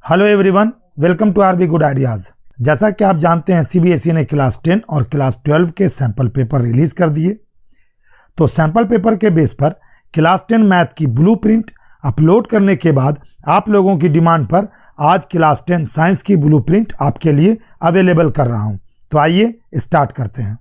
Hello everyone, welcome to RB good ideas. जैसा कि आप जानते हैं सीबीएसई ने क्लास 10 और क्लास 12 के सैंपल पेपर रिलीज कर दिए। तो सैंपल पेपर के बेस पर क्लास 10 मैथ की ब्लूप्रिंट अपलोड करने के बाद आप लोगों की डिमांड पर आज क्लास 10 साइंस की ब्लूप्रिंट आपके लिए अवेलेबल कर रहा हूं। तो आइए स्टार्ट करते हैं।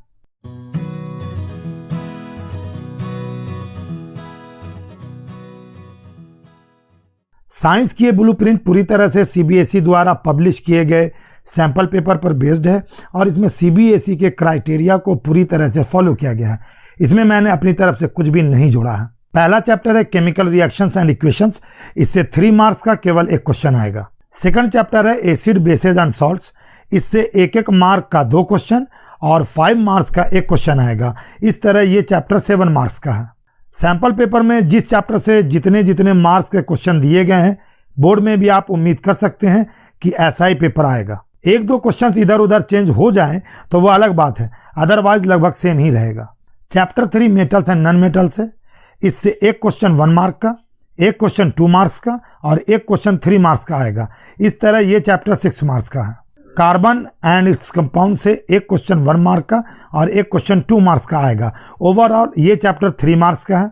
साइंस की ये ब्लूप्रिंट पूरी तरह से सीबीएसई द्वारा पब्लिश किए गए सैंपल पेपर पर बेस्ड है और इसमें सीबीएसई के क्राइटेरिया को पूरी तरह से फॉलो किया गया है। इसमें मैंने अपनी तरफ से कुछ भी नहीं जोड़ा है। पहला चैप्टर है केमिकल रिएक्शंस एंड इक्वेशंस। इससे 3 मार्क्स का केवल एक क्वेश्चन आएगा। सेकंड चैप्टर है एसिड बेसेस एंड सॉल्ट्स। इससे एक मार्क का 2 क्वेश्चन और 5 मार्क्स का एक क्वेश्चन आएगा। इस तरह ये चैप्टर 7 मार्क्स का है। सैंपल पेपर में जिस चैप्टर से जितने मार्क्स के क्वेश्चन दिए गए हैं, बोर्ड में भी आप उम्मीद कर सकते हैं कि ऐसा ही पेपर आएगा। 1-2 क्वेश्चंस इधर उधर चेंज हो जाएं तो वो अलग बात है, अदरवाइज लगभग सेम ही रहेगा। Chapter 3 metals and non metals है। इससे एक क्वेश्चन 1 मार्क का, एक क्वेश्चन 2 मार्क्स का और एक क्वेश्चन 3 मार्क्स का आएगा। इस तरह ये चैप्टर 6 मार्क्स का है। कार्बन एंड इट्स कंपाउंड से एक क्वेश्चन 1 मार्क का और एक क्वेश्चन 2 मार्क्स का आएगा। ओवरऑल ये चैप्टर 3 मार्क्स का है।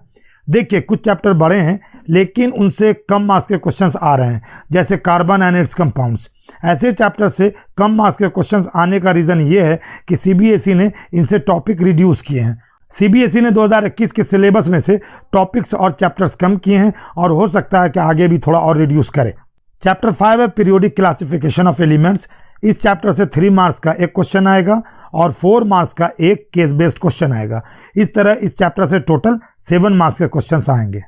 देखिए, कुछ चैप्टर बड़े हैं लेकिन उनसे कम मार्क्स के क्वेश्चंस आ रहे हैं, जैसे कार्बन एंड इट्स कंपाउंड्स। ऐसे चैप्टर से कम मार्क्स के क्वेश्चंस आने का रीज़न ये है कि सीबीएसई ने इनसे टॉपिक रिड्यूस किए हैं। सीबीएसई ने 2021 के सिलेबस में से टॉपिक्स और चैप्टर्स कम किए हैं और हो सकता है कि आगे भी थोड़ा और रिड्यूस करे। चैप्टर 5 है पीरियोडिक क्लासिफिकेशन ऑफ एलिमेंट्स। इस चैप्टर से 3 मार्क्स का एक क्वेश्चन आएगा और 4 मार्क्स का एक केस बेस्ड क्वेश्चन आएगा। इस तरह इस चैप्टर से टोटल 7 मार्क्स के क्वेश्चंस आएंगे।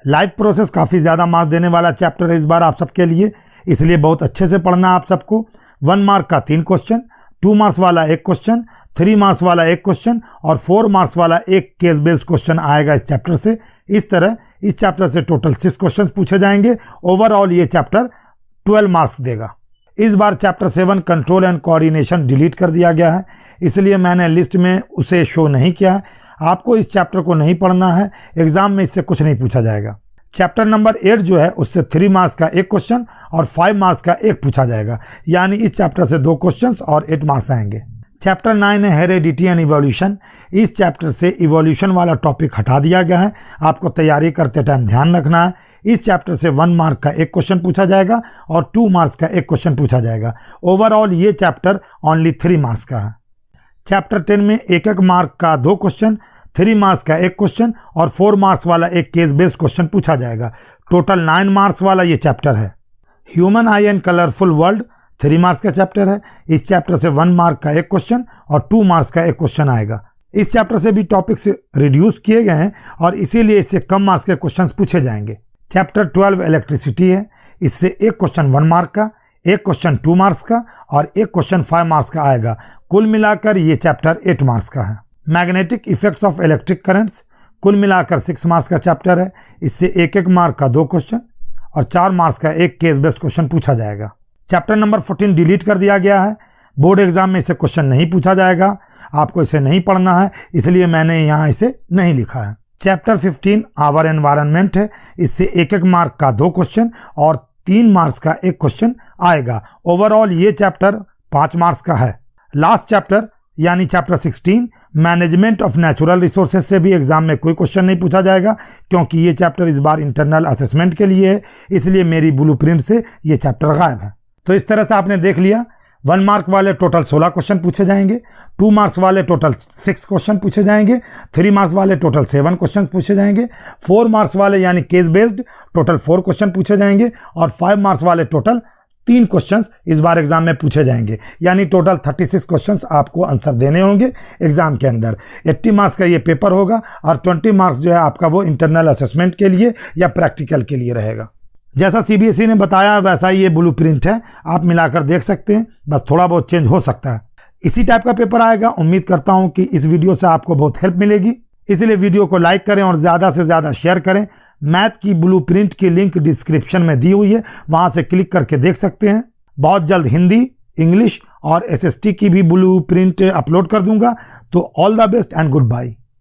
लाइफ प्रोसेस काफ़ी ज़्यादा मार्क्स देने वाला चैप्टर है इस बार आप सबके लिए, इसलिए बहुत अच्छे से पढ़ना आप सबको। 1 मार्क का 3 क्वेश्चन, 2 मार्क्स वाला एक क्वेश्चन, 3 मार्क्स वाला एक क्वेश्चन और 4 मार्क्स वाला एक केस बेस्ड क्वेश्चन आएगा इस चैप्टर से। इस तरह इस चैप्टर से टोटल 6 क्वेश्चन पूछे जाएंगे। ओवरऑल ये चैप्टर 12 मार्क्स देगा। इस बार chapter 7 control and coordination delete कर दिया गया है, इसलिए मैंने लिस्ट में उसे शो नहीं किया है। आपको इस चैप्टर को नहीं पढ़ना है, एग्जाम में इससे कुछ नहीं पूछा जाएगा। चैप्टर नंबर 8 जो है उससे 3 मार्क्स का एक क्वेश्चन और 5 मार्क्स का एक पूछा जाएगा, यानी इस चैप्टर से 2 क्वेश्चन और 8 मार्क्स आएंगे। चैप्टर 9 है हेरेडिटी एंड इवोल्यूशन। इस चैप्टर से इवोल्यूशन वाला टॉपिक हटा दिया गया है। आपको तैयारी करते टाइम ध्यान रखना है। इस चैप्टर से 1 मार्क का एक क्वेश्चन पूछा जाएगा और 2 मार्क्स का एक क्वेश्चन पूछा जाएगा। ओवरऑल ये चैप्टर ओनली 3 मार्क्स का है। चैप्टर 10 में एक मार्क का 2 क्वेश्चन, 3 मार्क्स का एक क्वेश्चन और 4 मार्क्स वाला एक केस बेस्ड क्वेश्चन पूछा जाएगा। टोटल 9 मार्क्स वाला ये चैप्टर है। Human I and colourful world 3 marks का चैप्टर है। इस चैप्टर से 1 मार्क का एक क्वेश्चन और 2 मार्क्स का एक क्वेश्चन आएगा। इस चैप्टर से भी टॉपिक्स रिड्यूस किए गए हैं और इसीलिए इससे कम मार्क्स के क्वेश्चंस पूछे जाएंगे। चैप्टर 12 इलेक्ट्रिसिटी है। इससे एक क्वेश्चन 1 मार्क का, एक क्वेश्चन 2 मार्क्स का और एक क्वेश्चन 5 मार्क्स का आएगा। कुल मिलाकर ये चैप्टर 8 मार्क्स का है। Magnetic effects of electric currents कुल मिलाकर 6 मार्क्स का चैप्टर है। इससे एक मार्क का 2 क्वेश्चन और 4 मार्क्स का एक केस बेस्ड क्वेश्चन पूछा जाएगा। चैप्टर नंबर 14 डिलीट कर दिया गया है। बोर्ड एग्जाम में इसे क्वेश्चन नहीं पूछा जाएगा, आपको इसे नहीं पढ़ना है, इसलिए मैंने यहाँ इसे नहीं लिखा है। चैप्टर 15 आवर एनवायरनमेंट है। इससे एक मार्क का 2 क्वेश्चन और 3 मार्क्स का एक क्वेश्चन आएगा। ओवरऑल ये चैप्टर 5 मार्क्स का है। लास्ट चैप्टर यानी chapter 16 management of natural resources से भी एग्जाम में कोई क्वेश्चन नहीं पूछा जाएगा, क्योंकि ये चैप्टर इस बार इंटरनल असेसमेंट के लिए है, इसलिए मेरी ब्लूप्रिंट से ये चैप्टर गायब है। तो इस तरह से आपने देख लिया, 1 मार्क वाले टोटल 16 क्वेश्चन पूछे जाएंगे, 2 मार्क्स वाले टोटल 6 क्वेश्चन पूछे जाएंगे, 3 मार्क्स वाले टोटल 7 क्वेश्चन पूछे जाएंगे, 4 मार्क्स वाले यानी केस बेस्ड टोटल 4 क्वेश्चन पूछे जाएंगे और 5 मार्क्स वाले टोटल 3 क्वेश्चंस इस बार एग्जाम में पूछे जाएंगे, यानी टोटल 36 क्वेश्चंस आपको आंसर देने होंगे एग्जाम के अंदर। 80 मार्क्स का ये पेपर होगा और 20 मार्क्स जो है आपका वो इंटरनल असेसमेंट के लिए या प्रैक्टिकल के लिए रहेगा। जैसा सीबीएसई ने बताया वैसा ही ये ब्लूप्रिंट है, आप मिलाकर देख सकते हैं, बस थोड़ा बहुत चेंज हो सकता है। इसी टाइप का पेपर आएगा। उम्मीद करता हूं कि इस वीडियो से आपको बहुत हेल्प मिलेगी, इसलिए वीडियो को लाइक करें और ज़्यादा से ज़्यादा शेयर करें। मैथ की ब्लूप्रिंट की लिंक डिस्क्रिप्शन में दी हुई है, वहां से क्लिक करके देख सकते हैं। बहुत जल्द हिंदी, इंग्लिश और एसएसटी की भी ब्लूप्रिंट अपलोड कर दूंगा। तो all the best and good bye.